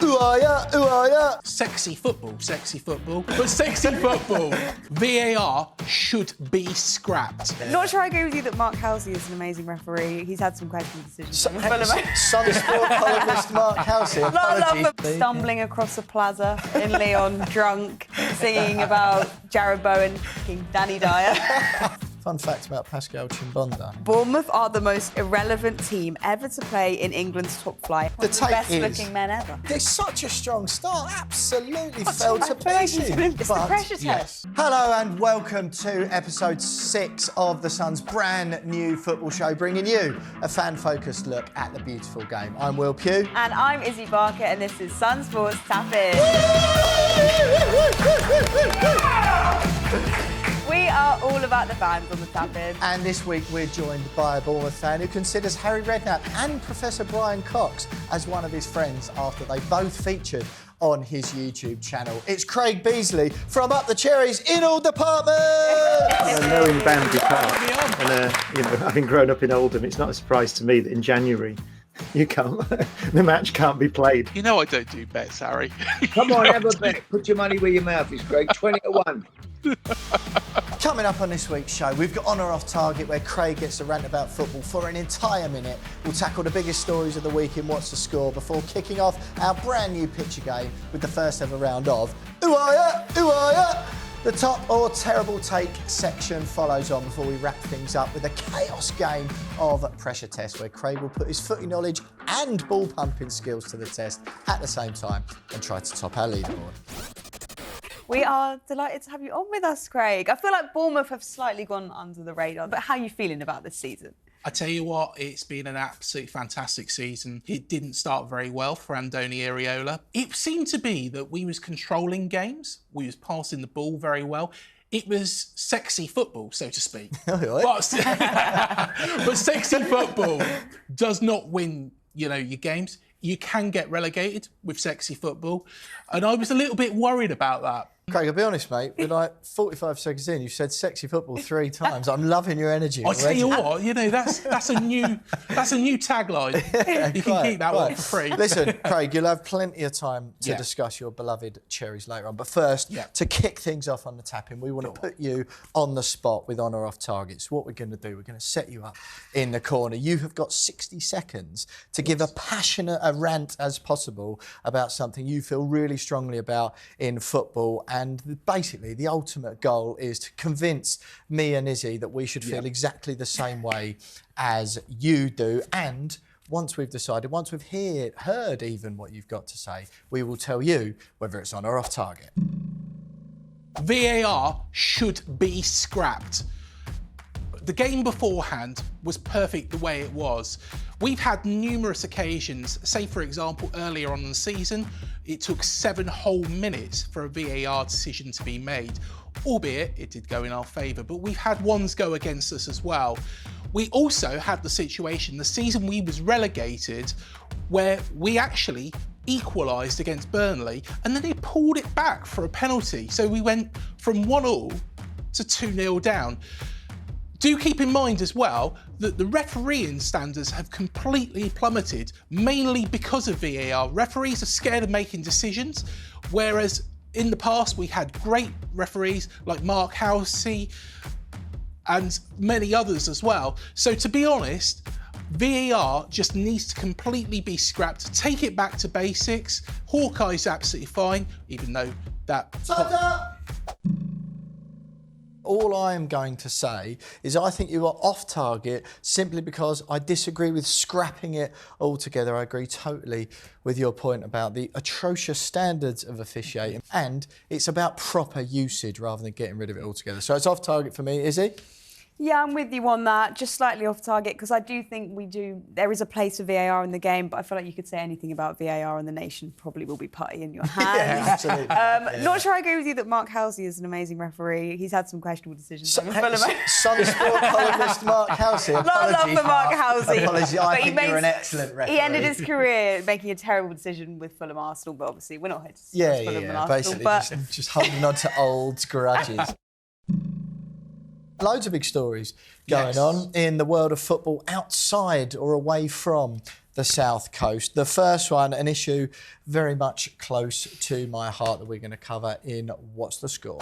Ooh, are ya? Ooh, are ya? Sexy football. But sexy football, VAR should be scrapped. Not sure I agree with you that Mark Halsey is an amazing refuee. He's had some questionable decisions. SunSport columnist Mark Halsey. Love stumbling across a plaza in Lyon, drunk, singing about Jared Bowen, fucking Danny Dyer. Fun fact about Pascal Chimbonda. Bournemouth are the most irrelevant team ever to play in England's top flight. The One of take is- best-looking men ever. It's such a strong start. Absolutely fell to pieces. It's the But- pressure test. Hello and welcome to episode 6 of The Sun's brand new football show, bringing you a fan-focused look at the beautiful game. I'm Will Pugh. And I'm Izzy Barker, and this is SunSport's TapIn. We are all about the fans on the TapIn. And this week we're joined by a Bournemouth fan who considers Harry Redknapp and Professor Brian Cox as one of his friends after they both featured on his YouTube channel. It's Craig Beazley from UpTheCherries in all departments! I know in Banbury Park, and having grown up in Oldham, it's not a surprise to me that in January the match can't be played. You know I don't do bets, Harry. Come on, have a bet. Put your money where your mouth is, Greg. 20 to 1. Coming up on this week's show, we've got On or Off Target, where Craig gets to rant about football for an entire minute. We'll tackle the biggest stories of the week in What's the Score before kicking off our brand new picture game with the first ever round of Who Are Ya? Who Are Ya? The top or terrible take section follows on before we wrap things up with a chaos game of pressure test, where Craig will put his footy knowledge and ball pumping skills to the test at the same time and try to top our leaderboard. We are delighted to have you on with us, Craig. I feel like Bournemouth have slightly gone under the radar, but how are you feeling about this season? I tell you what, it's been an absolutely fantastic season. It didn't start very well for Andoni Iraola. It seemed to be that we was controlling games. We was passing the ball very well. It was sexy football, so to speak. but sexy football does not win, your games. You can get relegated with sexy football. And I was a little bit worried about that. Craig, I'll be honest, mate, we're like 45 seconds in, you've said sexy football 3 times. I'm loving your energy. I tell you what, that's a new tagline. You can keep that one for free. Listen, Craig, you'll have plenty of time to discuss your beloved Cherries later on. But first, to kick things off on the tap-in, we want to put you on the spot with On or Off Targets. What we're going to do, we're going to set you up in the corner. You have got 60 seconds to give a passionate rant as possible about something you feel really strongly about in football. And basically, the ultimate goal is to convince me and Izzy that we should feel exactly the same way as you do. And once we've decided, once we've heard even what you've got to say, we will tell you whether it's on or off target. VAR should be scrapped. The game beforehand was perfect the way it was. We've had numerous occasions, say for example earlier on in the season, it took 7 whole minutes for a VAR decision to be made, albeit it did go in our favour, but we've had ones go against us as well. We also had the situation, the season we was relegated, where we actually equalised against Burnley and then they pulled it back for a penalty. So we went from 1-1 to 2-0 down. Do keep in mind as well that the refereeing standards have completely plummeted, mainly because of VAR. Referees are scared of making decisions, whereas in the past we had great referees like Mark Halsey and many others as well. So to be honest, VAR just needs to completely be scrapped. Take it back to basics. Hawkeye's absolutely fine, even though that... All I am going to say is I think you are off target simply because I disagree with scrapping it altogether. I agree totally with your point about the atrocious standards of officiating, and it's about proper usage rather than getting rid of it altogether. So it's off target for me, Izzy? Yeah, I'm with you on that. Just slightly off target, because I do think there is a place for VAR in the game, but I feel like you could say anything about VAR and the nation probably will be putty in your hands. Yeah, absolutely. Not sure I agree with you that Mark Halsey is an amazing referee. He's had some questionable decisions. SunSport columnist Mark Halsey. Love for Mark Halsey. Apologies, I think you're an excellent referee. He ended his career making a terrible decision with Fulham Arsenal, but obviously we're not here to discuss Fulham and Arsenal. Basically just holding on to old grudges. Loads of big stories going on in the world of football outside or away from the South Coast. The first one, an issue very much close to my heart that we're going to cover in What's the Score?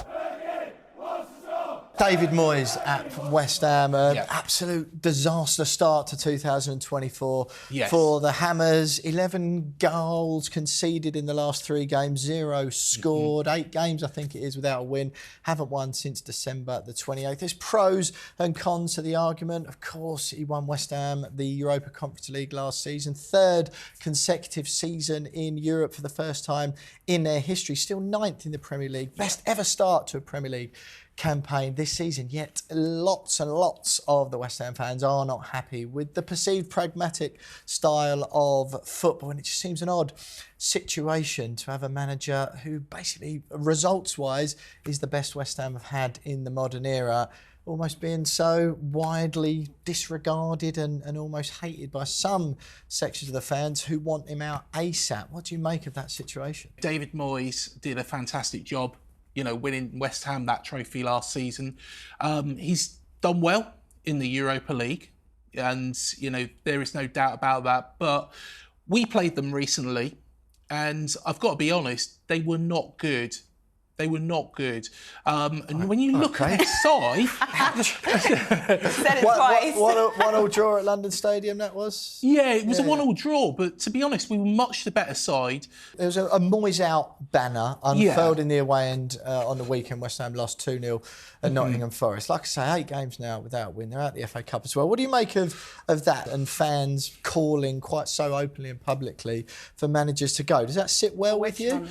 David Moyes at West Ham, an absolute disaster start to 2024 for the Hammers. 11 goals conceded in the last 3 games, 0 scored, 8 games I think it is without a win. Haven't won since December the 28th. There's pros and cons to the argument. Of course, he won West Ham the Europa Conference League last season. 3rd consecutive season in Europe for the first time in their history. Still 9th in the Premier League. Best ever start to a Premier League campaign this season, yet lots and lots of the West Ham fans are not happy with the perceived pragmatic style of football, and it just seems an odd situation to have a manager who basically, results-wise, is the best West Ham have had in the modern era, almost being so widely disregarded and almost hated by some sections of the fans who want him out ASAP. What do you make of that situation? David Moyes did a fantastic job, you know, winning West Ham that trophy last season. He's done well in the Europa League, and, you know, there is no doubt about that. But we played them recently, and I've got to be honest, they were not good. They were not good. And when you look at their side... Said it twice. 1-1 draw at London Stadium, that was? Yeah, it was a 1-1 draw, but to be honest, we were much the better side. There was a Moyes Out banner unfurled in the away end on the weekend. West Ham lost 2-0 at Nottingham Forest. Like I say, 8 games now without a win. They're out the FA Cup as well. What do you make of that and fans calling quite so openly and publicly for managers to go? Does that sit well with you?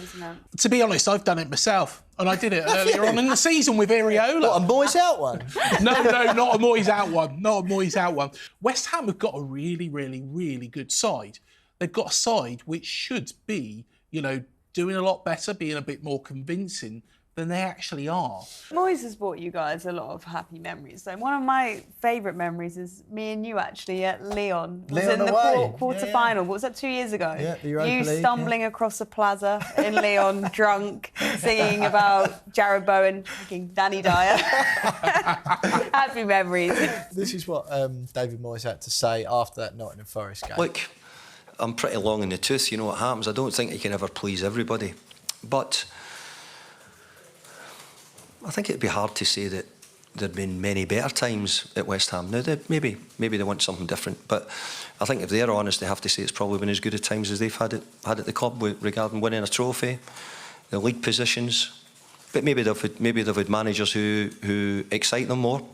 To be honest, I've done it myself. And I did it earlier on in the season with Areola. What, a Moyes Out one? No, not a Moyes Out one. Not a Moyes Out one. West Ham have got a really, really, really good side. They've got a side which should be, you know, doing a lot better, being a bit more convincing than they actually are. Moyes has brought you guys a lot of happy memories. So one of my favourite memories is me and you actually at Lyon. Lyon in the away. quarter-final. What was that, 2 years ago? Yeah, the Europa You League, stumbling across the plaza in Lyon, drunk, singing about Jared Bowen, fucking Danny Dyer. Happy memories. This is what David Moyes had to say after that Nottingham Forest game. Look, I'm pretty long in the tooth, you know what happens. I don't think you can ever please everybody. But I think it'd be hard to say that there'd been many better times at West Ham. Now, maybe they want something different, but I think if they're honest, they have to say it's probably been as good a times as they've had at the club regarding winning a trophy, the league positions. But maybe they've had managers who excite them more,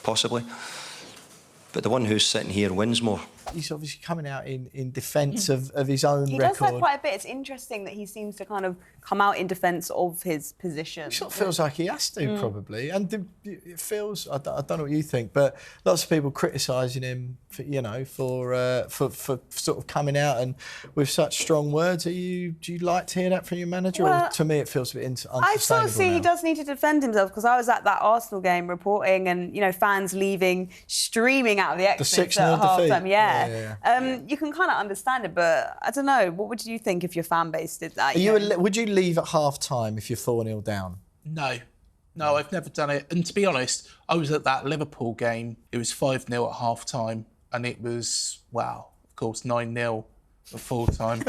possibly. But the one who's sitting here wins more. He's obviously coming out in defence of his own he record. He does that quite a bit. It's interesting that he seems to kind of come out in defence of his position. It sort of feels like he has to, probably. And it feels, I don't know what you think, but lots of people criticising him, for sort of coming out and with such strong words. Do you like to hear that from your manager? Well, or to me, it feels a bit unsustainable I sort of see now. he does need to defend himself, because I was at that Arsenal game reporting, and, you know, fans leaving, streaming out of the exits at half-time. Yeah. You can kind of understand it, but I don't know. What would you think if your fan base did that? Would you leave at half-time if you're 4-0 down? No, I've never done it. And to be honest, I was at that Liverpool game. It was 5-0 at half-time, and it was, wow, of course, 9-0 at full-time.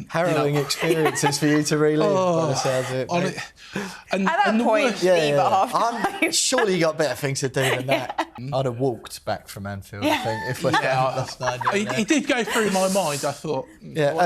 Harrowing experiences for you to relive, by the sounds of it. At that point, leave at half-time. Surely you got better things to do than that. I'd have walked back from Anfield, I think, if West Ham lost 9-0. It did go through my mind. I thought,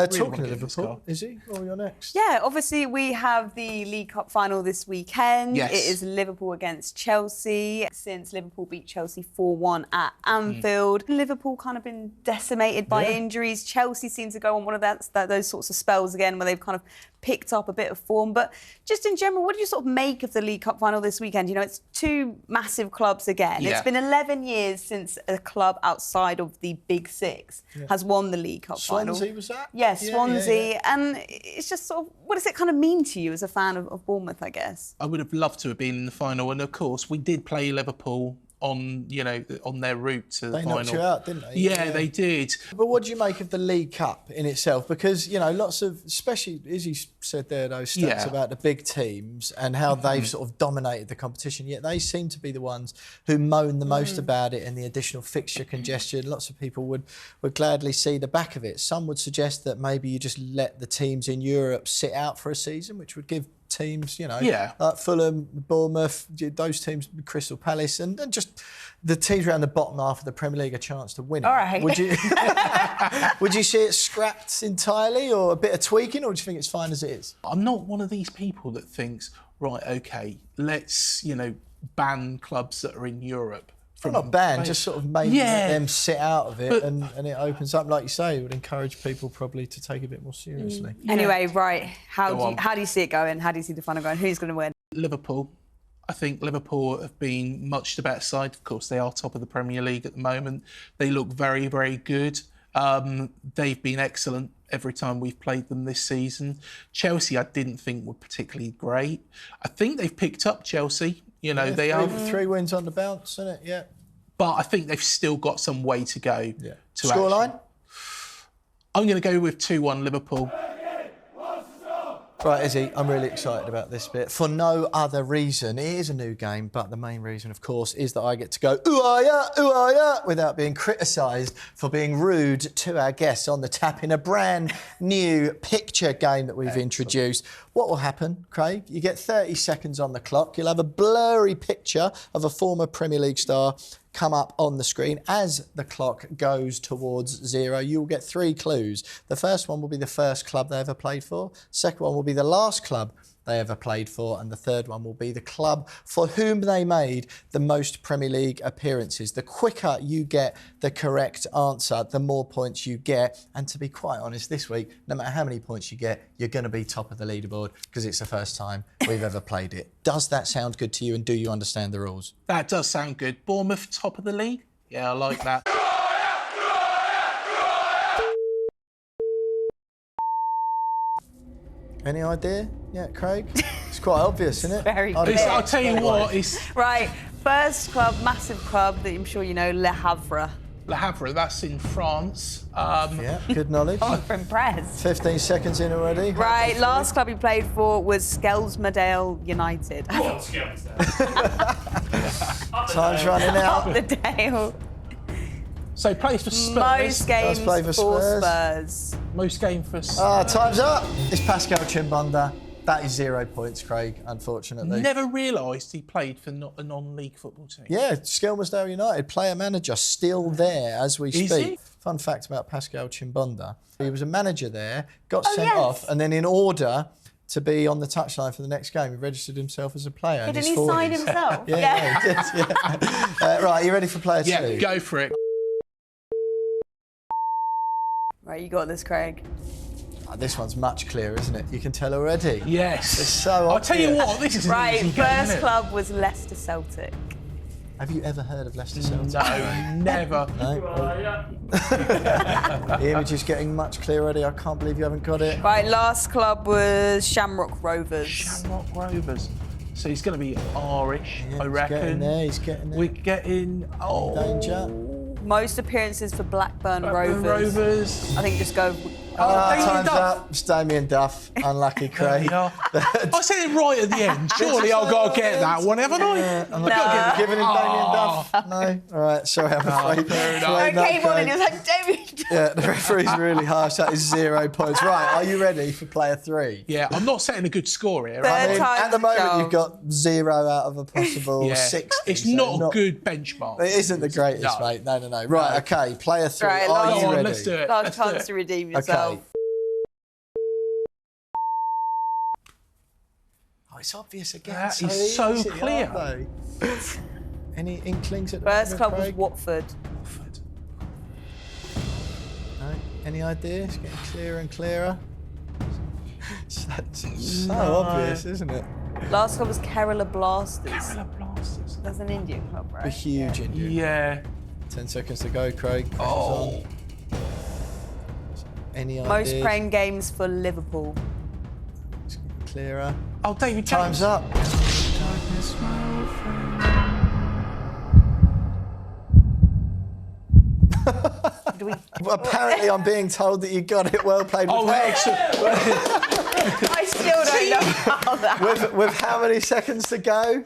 talking of Liverpool, Izzy, or you're next? Yeah, obviously we have the League Cup final this weekend. Yes. It is Liverpool against Chelsea. Since Liverpool beat Chelsea 4-1 at Anfield, Liverpool kind of been decimated by injuries. Chelsea seems to go on one of those sorts of spells again where they've kind of picked up a bit of form. But just in general, what do you sort of make of the League Cup final this weekend? You know, it's 2 massive clubs again. Yeah. It's been 11 years since a club outside of the Big Six has won the League Cup final. Swansea was that? Yes, Swansea. Yeah. And it's just sort of, what does it kind of mean to you as a fan of Bournemouth, I guess? I would have loved to have been in the final. And of course, we did play Liverpool on, you know, on their route to the They final. knocked you out, didn't they? Yeah, they did. But what do you make of the League Cup in itself? Because, you know, lots of, especially Izzy said there, those stats about the big teams and how they've sort of dominated the competition, yet they seem to be the ones who moan the most about it and the additional fixture congestion. Lots of people would gladly see the back of it. Some would suggest that maybe you just let the teams in Europe sit out for a season, which would give teams, you know, like Fulham, Bournemouth, those teams, Crystal Palace, and just the teams around the bottom half of the Premier League a chance to win it. All right. Would you would you see it scrapped entirely, or a bit of tweaking, or do you think it's fine as it is? I'm not one of these people that thinks, right, okay, let's, you know, ban clubs that are in Europe. Well, not ban, just sort of maybe let them sit out of it, and it opens up, like you say, it would encourage people probably to take it a bit more seriously. Anyway, right, how do you see it going? How do you see the final going? Who's going to win? Liverpool. I think Liverpool have been much the better side. Of course, they are top of the Premier League at the moment. They look very, very good. They've been excellent every time we've played them this season. Chelsea, I didn't think were particularly great. I think they've picked up Chelsea. You know, they are 3 wins on the bounce, isn't it? Yeah. But I think they've still got some way to go. Yeah. To Scoreline? I'm going to go with 2-1 Liverpool. Right, Izzy, I'm really excited about this bit. For no other reason. It is a new game, but the main reason, of course, is that I get to go, ooh, ah, yeah, without being criticised for being rude to our guests on the tap-in, a brand new picture game that we've introduced. What will happen, Craig? You get 30 seconds on the clock. You'll have a blurry picture of a former Premier League star come up on the screen. As the clock goes towards 0, you will get 3 clues. The first one will be the first club they ever played for. Second one will be the last club they ever played for. And the third one will be the club for whom they made the most Premier League appearances. The quicker you get the correct answer, the more points you get. And to be quite honest, this week, no matter how many points you get, you're going to be top of the leaderboard because it's the first time we've ever played it. Does that sound good to you, and do you understand the rules? That does sound good. Bournemouth, top of the league? Yeah, I like that. Any idea? Yeah, Craig? It's quite obvious, isn't it? Very I'd clear. have I'll got- tell you what, it's Right, first club, massive club that I'm sure you know, Le Havre. Le Havre, that's in France. Yeah, good knowledge. I'm impressed. 15 seconds in already. Right, last club he played for was Skelmersdale United. Time's running out. Up the Dale. So plays for Spurs. Most games play for for Spurs. Spurs. Most game for Spurs. Time's up. It's Pascal Chimbonda. That is 0 points, Craig, unfortunately. Never realised he played for a non-league football team. Yeah, Skelmersdale United, player manager, still there as we Is speak. he? Fun fact about Pascal Chimbonda. He was a manager there, got Oh, sent yes. off, and then in order to be on the touchline for the next game, he registered himself as a player. in Didn't his he sign 40s. himself? Yeah, he did. Yeah. Right, you ready for player 2? Yeah, go for it. Right, you got this, Craig. Oh, this one's much clearer, isn't it? You can tell already. Yes. It's so I'll tell you obvious. what, this is an Right, easy game, first isn't it? club was Leicester Celtic. Have you ever heard of Leicester Celtic? No, never. No? The image is getting much clearer already. I can't believe you haven't got it. Right, last club was Shamrock Rovers. Shamrock Rovers. So he's going to be Irish, Yeah, I reckon. He's getting there. We're getting Danger. Most appearances for Blackburn Rovers. Rovers. I think just go. Damien Time's Duff. up. It's Damien Duff. Unlucky, Craig. Yeah. I said it right at the end. Surely I've got to get that one, haven't I? I'm not giving him Damien Duff. No. All right. Sorry, I'm afraid. fair enough. Afraid I not, came on and Craig. he was like, David. Yeah, the referee's really harsh. That is 0 points. Right. Are you ready for player 3? Yeah, I'm not setting a good score here. Third I mean, time at the moment, go. you've got 0 out of a possible Yeah. 60. It's so not a good benchmark. It isn't the greatest, No. mate. No. Right, okay. Player 3. Right, Are last you Go on, ready? let's do it. Last Let's do chance it. to redeem yourself. Okay. Oh, it's obvious again. That is so easy, clear. aren't they? Any inklings at the First moment, club was Craig? Watford. No? Any idea? It's getting clearer and clearer. It's so No. obvious, isn't it? Last club was Kerala Blasters. Kerala Blasters. That's an Indian club, right? A huge Indian. Yeah. 10 seconds to go, Craig. Pressure's Oh. on. Any Most ideas? praying games for Liverpool. It's getting clearer. Oh, David Time's James. up. Well, apparently, I'm being told that you got it. Well played. Oh, excellent. I still don't know how that. With how many seconds to go?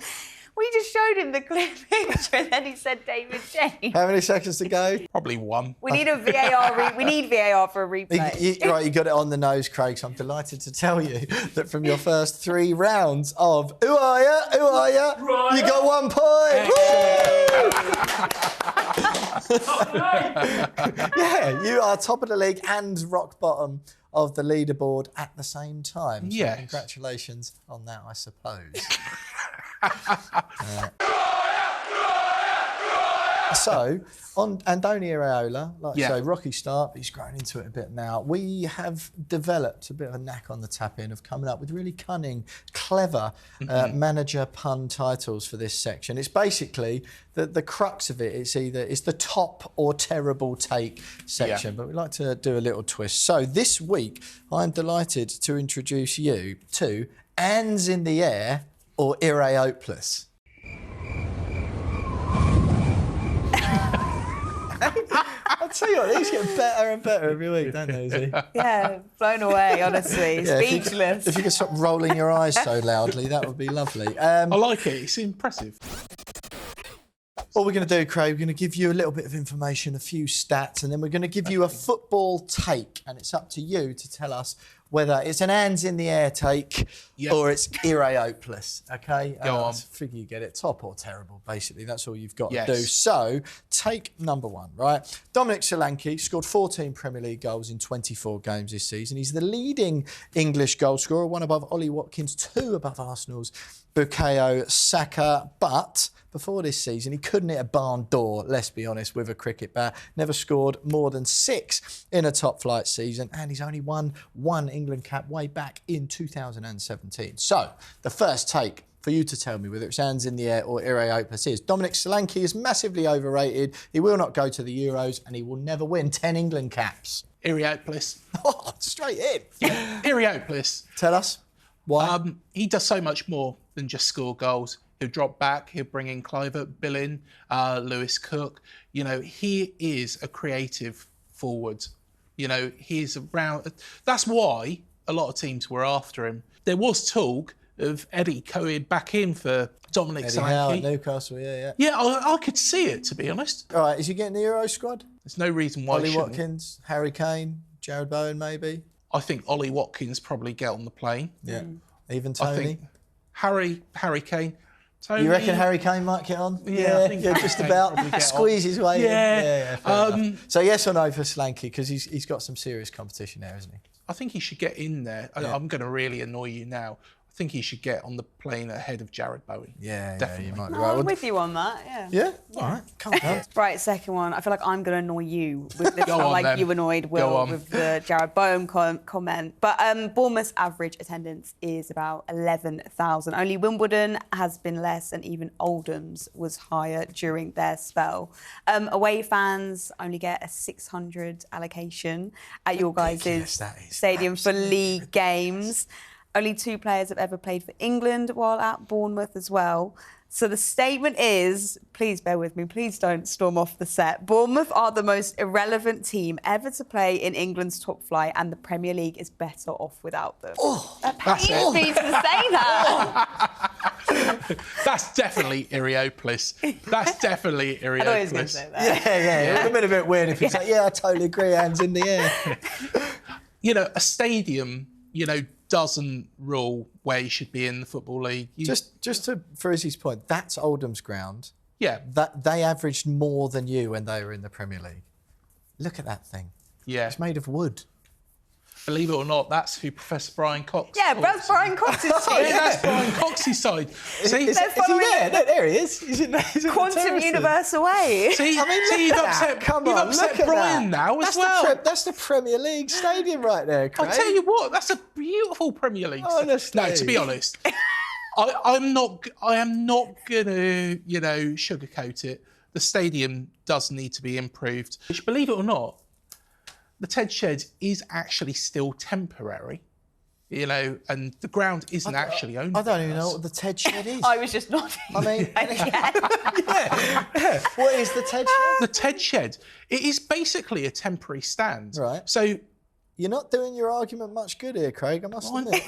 We just showed him the clear picture and then he said David James. How many seconds to go? Probably one. We need a VAR. We need VAR for a replay. Right, you got it on the nose, Craig. So I'm delighted to tell you that from your first 3 rounds of Who Are Ya? You got 1 point. Yeah, you are top of the league and rock bottom of the leaderboard at the same time. So yes. Congratulations on that, I suppose. So, on Andoni Iraola, like I say, rocky start, but he's grown into it a bit now. We have developed a bit of a knack on the tap-in of coming up with really cunning, clever manager pun titles for this section. It's basically the crux of it. It's the top or terrible take section, but we like to do a little twist. So this week, I'm delighted to introduce you to Hands in the Air or IRA-OPELESS. I'll tell you what, these get better and better every week, don't they, Izzy? Yeah, blown away, honestly. Speechless. If you could stop rolling your eyes so loudly, that would be lovely. I like it. It's impressive. What we're going to do, Craig, we're going to give you a little bit of information, a few stats, and then we're going to give you a football take, and it's up to you to tell us whether it's an hands in the air take or it's IRA-OPELESS, okay? Go on. I figure you get it, top or terrible, basically. That's all you've got to do. So, take number 1, right? Dominic Solanke scored 14 Premier League goals in 24 games this season. He's the leading English goal scorer, 1 above Ollie Watkins, 2 above Arsenal's Bukayo Saka, but before this season, he couldn't hit a barn door, let's be honest, with a cricket bat. Never scored more than 6 in a top-flight season, and he's only won 1 England cap way back in 2017. So, the first take for you to tell me whether it's hands in the air or IRA-OPELESS is Dominic Solanke is massively overrated. He will not go to the Euros, and he will never win 10 England caps. IRA-OPELESS. Oh, straight in. Yeah, IRA-OPELESS. Tell us. Why? He does so much more than just score goals. He'll drop back, he'll bring in Kluivert, Billin, Lewis Cook. You know, he is a creative forward. You know, he's around. That's why a lot of teams were after him. There was talk of Eddie going back in for Dominic Eddie Howe at Solanke. Newcastle, yeah. Yeah, I could see it, to be honest. All right, is he getting the Euro squad? There's no reason why he Ollie shouldn't. Watkins, Harry Kane, Jared Bowen, maybe? I think Ollie Watkins probably get on the plane. Yeah. Even I Tony? think Harry Kane. Tony, You reckon Harry Kane might get on? Yeah, I think Harry just Kane about probably get squeeze on. his way Yeah. in. Fair enough. So yes or no for Solanke, because he's got some serious competition there, isn't he? I think he should get in there. I'm going to really annoy you now. I think he should get on the plane ahead of Jared Bowen. Yeah, definitely. you might be No, right. I'm with you on that, yeah. Yeah? All right, calm down. Right, second one. I feel like I'm going to annoy you with this Go one, on, like then. you annoyed Go Will on. with the Jared Bowen comment. But Bournemouth's average attendance is about 11,000. Only Wimbledon has been less, and even Oldham's was higher during their spell. Away fans only get a 600 allocation at your guys' that is. stadium for league games. Only 2 players have ever played for England while at Bournemouth as well. So the statement is, please bear with me, please don't storm off the set. Bournemouth are the most irrelevant team ever to play in England's top flight, and the Premier League is better off without them. That pains me to say that. That's definitely IRA-OPELESS. That's definitely I thought he was going to IRA-OPELESS. say that. Yeah. It would have been a bit weird if he's like, I totally agree, hands in the air. You know, a stadium, doesn't rule where you should be in the Football League. For Izzy's point, that's Oldham's ground. Yeah. That they averaged more than you when they were in the Premier League. Look at that thing. Yeah. It's made of wood. Believe it or not, that's who Professor Brian Cox Yeah, that's Brian Cox's team. Yeah, that's Brian Cox's side. See, Is he there? No, there he is. He's in the Quantum terraces. Universe away. see, I mean, see, look at that. Come on, you've look upset at Brian that. now as That's well. That's the Premier League stadium right there, Craig. I'll tell you what, that's a beautiful Premier League. Honestly. No, to be honest, I am not gonna, sugarcoat it. The stadium does need to be improved. Which, believe it or not, the Ted Shed is actually still temporary. you know, and the ground isn't actually owned. I don't by even us. know what the Ted Shed is. I was just nodding. I mean, yeah. What is the Ted Shed? The Ted Shed. It is basically a temporary stand. Right. So You're not doing your argument much good here, Craig, I must admit.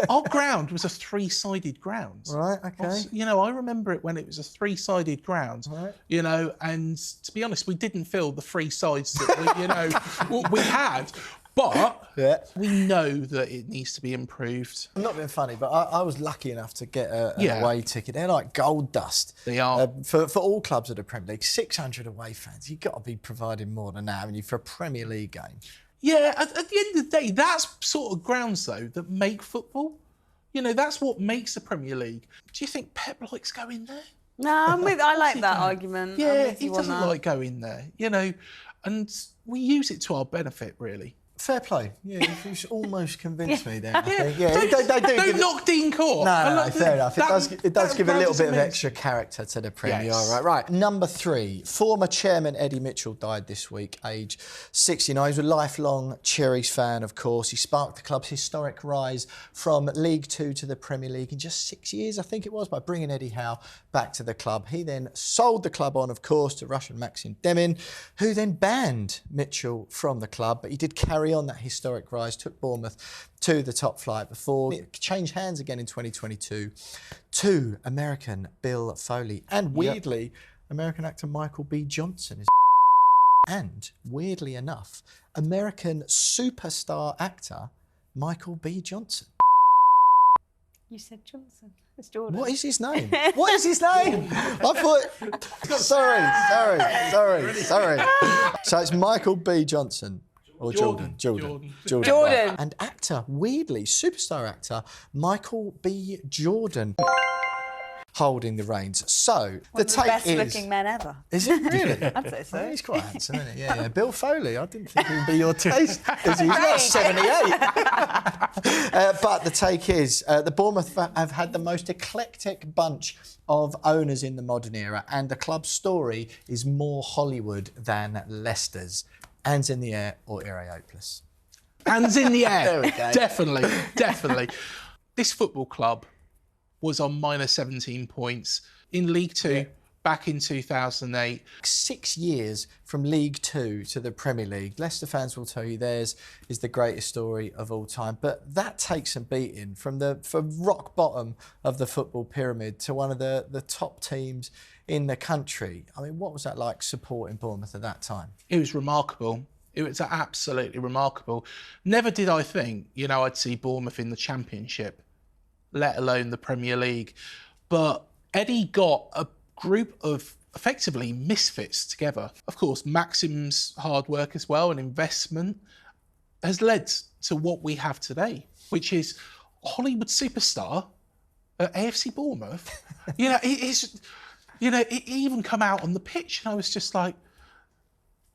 our ground was a three-sided ground. Right, okay. You know, I remember it when it was a three-sided ground. Right. You know, and to be honest, we didn't fill the three sides that we, you know, what we had. But we know that it needs to be improved. I'm not being funny, but I was lucky enough to get an away ticket. They're like gold dust. They are. For all clubs of the Premier League, 600 away fans. You've got to be providing more than that, haven't you, for a Premier League game? Yeah, at the end of the day, that's sort of grounds, though, that make football. You know, that's what makes the Premier League. Do you think Pep likes going there? No, I like that argument. Yeah, he doesn't like going there, you know, and we use it to our benefit, really. Fair play. Yeah, you've almost convinced me then. I Yeah, think. Yeah, don't knock Dean Court. No, fair enough. It does give a little bit of amazing. extra character to the Premier. Yes. Right. Number 3, former chairman Eddie Mitchell died this week, age 69. He was a lifelong Cherries fan, of course. He sparked the club's historic rise from League 2 to the Premier League in just 6 years, I think it was, by bringing Eddie Howe back to the club. He then sold the club on, of course, to Russian MaximDemin, who then banned Mitchell from the club, but he did carry on that historic rise, took Bournemouth to the top flight before it changed hands again in 2022 to American BillFoley and weirdly American actor Michael B. Johnson is and weirdly enough American superstar actor Michael B. Johnson. You said Johnson. It's Jordan. What is his name? What is his name? I thought. Sorry. So it's Michael B. Johnson. Or Jordan. And actor, weirdly, superstar actor, Michael B. Jordan holding the reins. So the take best is... looking men ever. Is it really? I'd say so. Oh, he's quite handsome, isn't he? Yeah. BillFoley, I didn't think he'd be your taste. He's not 78. But the take is, the Bournemouth have had the most eclectic bunch of owners in the modern era, and the club's story is more Hollywood than Leicester's. Hands in the air or IRA-OPELESS? Hands in the air. There we go. Definitely. This football club was on minus 17 points in League 2 back in 2008. 6 years from League 2 to the Premier League. Leicester fans will tell you theirs is the greatest story of all time. But that takes a beating from rock bottom of the football pyramid to one of the top teams in the country. I mean, what was that like supporting Bournemouth at that time? It was remarkable. It was absolutely remarkable. Never did I think, you know, I'd see Bournemouth in the Championship, let alone the Premier League. But Eddie got a group of effectively misfits together. Of course, Maxim's hard work as well and investment has led to what we have today, which is a Hollywood superstar at AFC Bournemouth. You know, it even come out on the pitch and I was just like,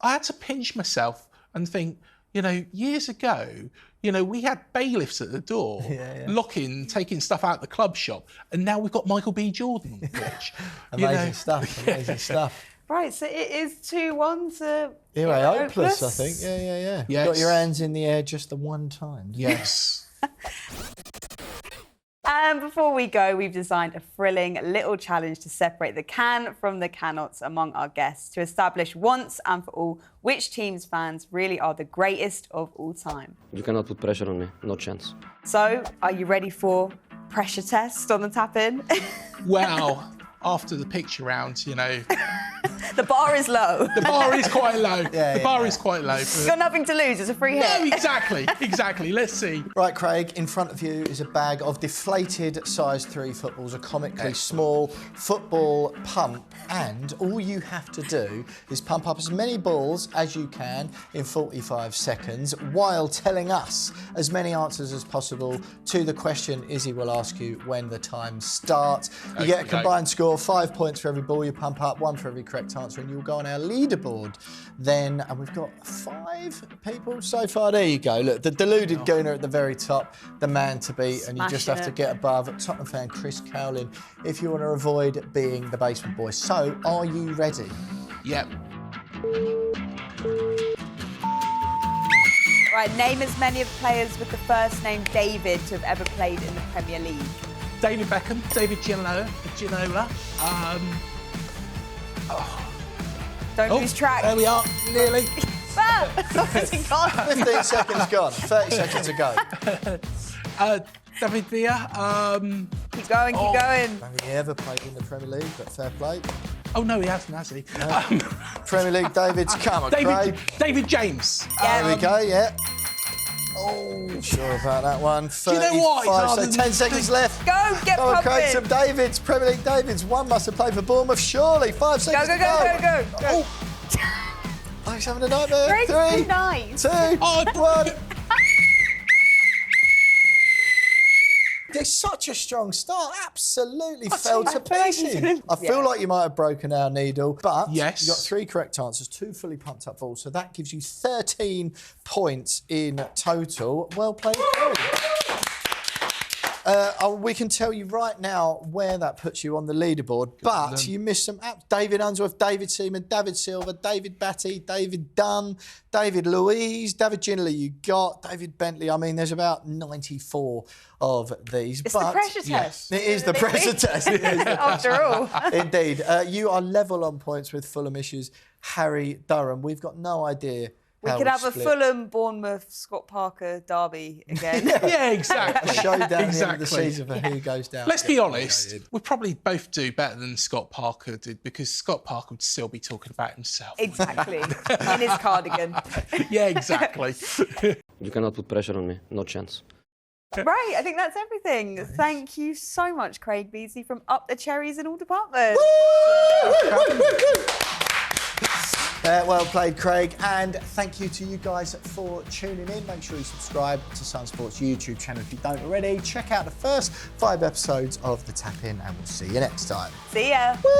I had to pinch myself and think, you know, years ago, you know, we had bailiffs at the door, locking, taking stuff out the club shop, and now we've got Michael B. Jordan on the pitch. Amazing stuff. Right, so it is 2-1 to IRA-OPELESS, I think. Yeah. Yes. Got your hands in the air just the one time. Yes. And before we go, we've designed a thrilling little challenge to separate the can from the cannots among our guests to establish once and for all which team's fans really are the greatest of all time. You cannot put pressure on me, no chance. So, are you ready for pressure test on the tap-in? Well, after the picture round, you know... The bar is low. The bar is quite low. The bar is quite low. You've got nothing to lose, it's a free hit. No, exactly. Let's see. Right, Craig, in front of you is a bag of deflated size 3 footballs, a comically small football pump, and all you have to do is pump up as many balls as you can in 45 seconds while telling us as many answers as possible to the question Izzy will ask you when the time starts. You get a combined score, 5 points for every ball you pump up, 1 for every correct answer, and you'll go on our leaderboard then. And we've got 5 people so far. There you go. Look, the deluded gooner at the very top, the man to beat, and you just have to get above Tottenham fan Chris Cowlin if you want to avoid being the basement boy. So, are you ready? Yep. Right, name as many of the players with the first name David to have ever played in the Premier League. David Beckham, David Ginola. Don't lose track. There we are, nearly. 15 seconds gone. 30 seconds ago. David Villa. Keep going, keep going. Have he ever played in the Premier League? But fair play. Oh no, he hasn't, has he? Premier League, David's come on, Craig. David James. There we go, yeah. Oh, sure about that one. 35, you know what? so 10 seconds left. Go, get Come on, pumping. Craig, some Davids, Premier League Davids. One must have played for Bournemouth, surely. 5 seconds Go, to go. go. Oh, he's having a nightmare. Craig's 3, too nice. 2, Oh, 1. It's such a strong start. Absolutely fell to pieces. I feel like you might have broken our needle, but yes, you got 3 correct answers, 2 fully pumped up balls, so that gives you 13 points in total. Well played, Craig. We can tell you right now where that puts you on the leaderboard, but you missed some apps. David Unsworth, David Seaman, David Silver, David Batty, David Dunn, David Louise, David Ginley you got, David Bentley. I mean, there's about 94 of these. It's the pressure test. It is the pressure test. After all. Indeed. You are level on points with Fulham Issues, Harry Durham. We've got no idea. We could have a Fulham, Bournemouth, Scott Parker derby again. Yeah, exactly. A showdown at the end of the season for who goes down. Let's be honest, we'd probably both do better than Scott Parker did, because Scott Parker would still be talking about himself. Exactly. In his cardigan. Yeah, exactly. You cannot put pressure on me. No chance. Right, I think that's everything. Thank you so much, Craig Beazley from UpTheCherries in all departments. Well played, Craig, and thank you to you guys for tuning in. Make sure you subscribe to SunSport's YouTube channel if you don't already. Check out the first 5 episodes of The Tap In, and we'll see you next time. See ya. Woo!